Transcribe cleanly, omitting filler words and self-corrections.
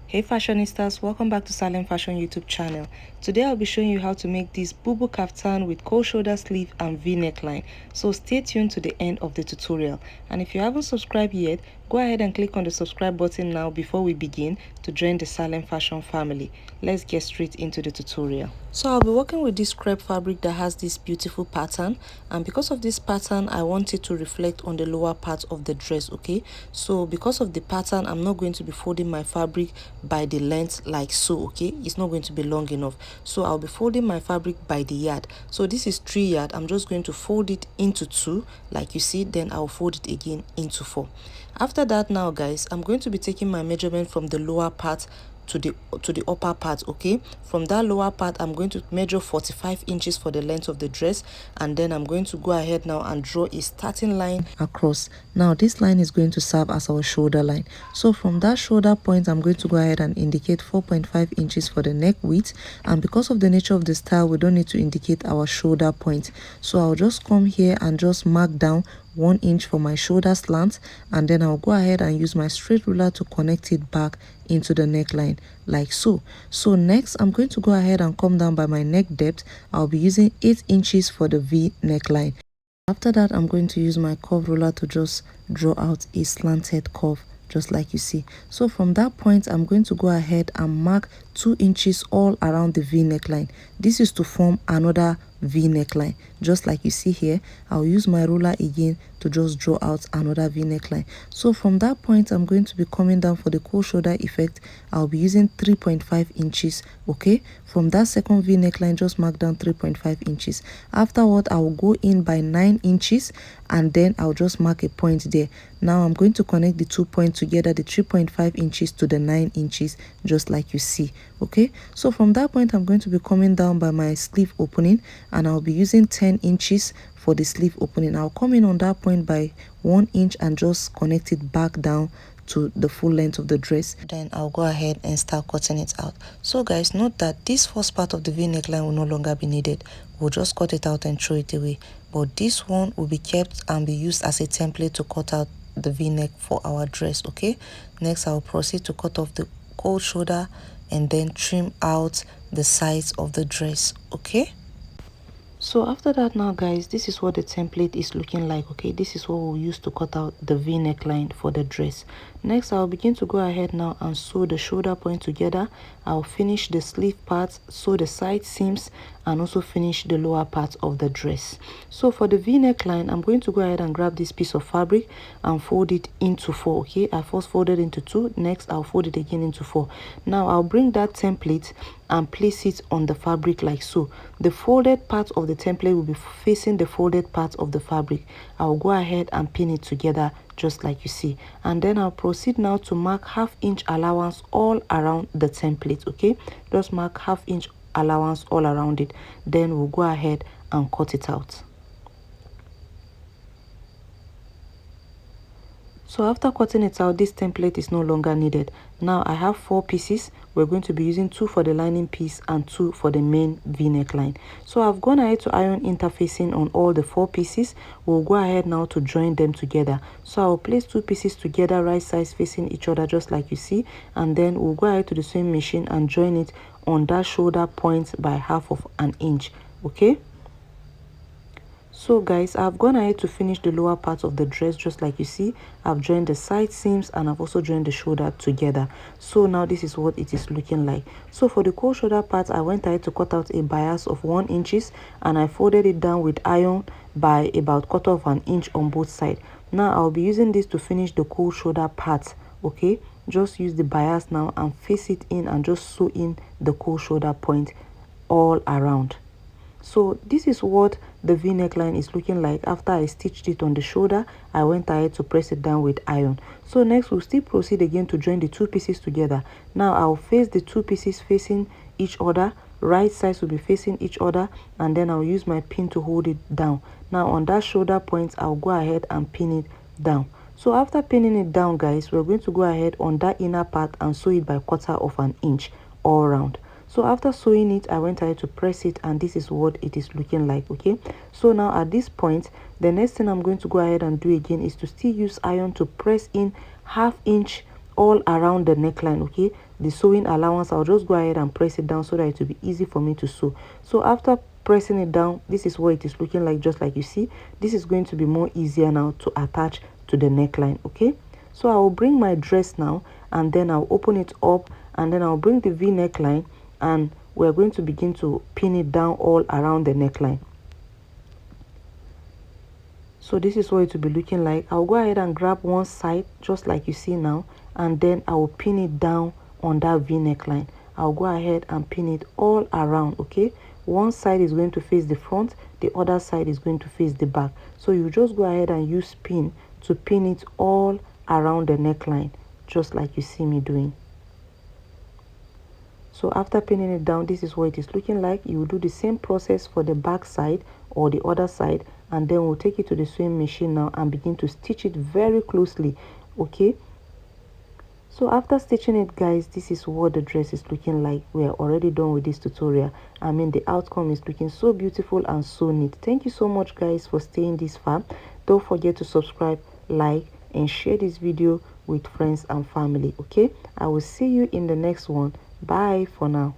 Hey fashionistas, welcome back to Salemfashion YouTube channel. Today I'll be showing you how to make this bubu kaftan with cold shoulder sleeve and v neckline. So stay tuned to the end of the tutorial. And if you haven't subscribed yet, go ahead and click on the subscribe button now before we begin to join the Salemfashion family. Let's get straight into the tutorial. So I'll be working with this crepe fabric that has this beautiful pattern, and because of this pattern I want it to reflect on the lower part of the dress. Okay, so because of the pattern I'm not going to be folding my fabric by the length like so. Okay, it's not going to be long enough, so I'll be folding my fabric by the yard. So this is 3 yard. I'm just going to fold it into 2 like you see, then I'll fold it again into 4. After that, now guys, I'm going to be taking my measurement from the lower part to the upper part. Okay, from that lower part I'm going to measure 45 inches for the length of the dress, and then I'm going to go ahead now and draw a starting line across. Now this line is going to serve as our shoulder line, so from that shoulder point I'm going to go ahead and indicate 4.5 inches for the neck width. And because of the nature of the style, we don't need to indicate our shoulder point, so I'll just come here and just mark down 1 inch for my shoulder slant, and then I'll go ahead and use my straight ruler to connect it back into the neckline like so. So next I'm going to go ahead and come down by my neck depth. I'll be using 8 inches for the V neckline. After that, I'm going to use my curve ruler to just draw out a slanted curve just like you see. So from that point I'm going to go ahead and mark 2 inches all around the V neckline. This is to form another V neckline just like you see here. I'll use my ruler again to just draw out another V neckline. So from that point I'm going to be coming down for the cold shoulder effect. I'll be using 3.5 inches. Okay, from that second V neckline just mark down 3.5 inches. Afterward I'll go in by 9 inches, and then I'll just mark a point there. Now I'm going to connect the 2 points together, the 3.5 inches to the 9 inches just like you see. Okay, so from that point I'm going to be coming down by my sleeve opening, and I'll be using 10 inches for the sleeve opening. I'll come in on that point by 1 inch and just connect it back down to the full length of the dress. Then I'll go ahead and start cutting it out. So guys, note that this first part of the V neckline will no longer be needed. We'll just cut it out and throw it away, but this one will be kept and be used as a template to cut out the V-neck for our dress. Okay, next I'll proceed to cut off the cold shoulder and then trim out the sides of the dress. Okay, so after that, now guys, this is what the template is looking like. Okay, this is what we'll use to cut out the V neckline for the dress. Next I'll begin to go ahead now and sew the shoulder point together. I'll finish the sleeve part, sew the side seams, and also finish the lower part of the dress. So for the V neckline, I'm going to go ahead and grab this piece of fabric and fold it into 4. Okay, I first folded into 2, next I'll fold it again into 4. Now I'll bring that template and place it on the fabric like so. The folded part of the template will be facing the folded part of the fabric. I'll go ahead and pin it together just like you see, and then I'll proceed now to mark ½ inch allowance all around the template. Okay, just mark ½ inch allowance all around it, then we'll go ahead and cut it out. So after cutting it out, this template is no longer needed. Now I have 4 pieces. We're going to be using 2 for the lining piece and 2 for the main V neckline. So I've gone ahead to iron interfacing on all the 4 pieces. We'll go ahead now to join them together. So I'll place 2 pieces together, right sides facing each other just like you see, and then we'll go ahead to the sewing machine and join it on that shoulder point by ½ inch. Okay, so guys, I've gone ahead to finish the lower part of the dress just like you see. I've joined the side seams and I've also joined the shoulder together. So now this is what it is looking like. So for the cold shoulder part, I went ahead to cut out a bias of 1 inches, and I folded it down with iron by about ½ inch on both sides. Now I'll be using this to finish the cold shoulder part. Okay, just use the bias now and face it in and just sew in the cold shoulder point all around. So this is what the V neckline is looking like. After I stitched it on the shoulder, I went ahead to press it down with iron. So next we'll still proceed again to join the 2 pieces together. Now I'll face the 2 pieces facing each other, right sides will be facing each other, and then I'll use my pin to hold it down. Now on that shoulder point, I'll go ahead and pin it down. So after pinning it down guys, we're going to go ahead on that inner part and sew it by ½ inch all around. So after sewing it, I went ahead to press it, and this is what it is looking like. Okay, so now at this point, the next thing I'm going to go ahead and do again is to still use iron to press in ½ inch all around the neckline. Okay, the sewing allowance, I'll just go ahead and press it down so that it will be easy for me to sew. So after pressing it down, this is what it is looking like. Just like you see, this is going to be more easier now to attach to the neckline. Okay, so I will bring my dress now, and then I'll open it up, and then I'll bring the V neckline, and we're going to begin to pin it down all around the neckline. So this is what it will be looking like. I'll go ahead and grab one side just like you see now, and then I will pin it down on that V neckline. I'll go ahead and pin it all around. Okay, one side is going to face the front, the other side is going to face the back. So you just go ahead and use pin to pin it all around the neckline, just like you see me doing. So after pinning it down, this is what it is looking like. You will do the same process for the back side or the other side, and then we'll take it to the sewing machine now and begin to stitch it very closely. Okay, so after stitching it, guys, this is what the dress is looking like. We are already done with this tutorial. I mean, the outcome is looking so beautiful and so neat. Thank you so much, guys, for staying this far. Don't forget to subscribe, like, and share this video with friends and family. Okay, I will see you in the next one. Bye for now.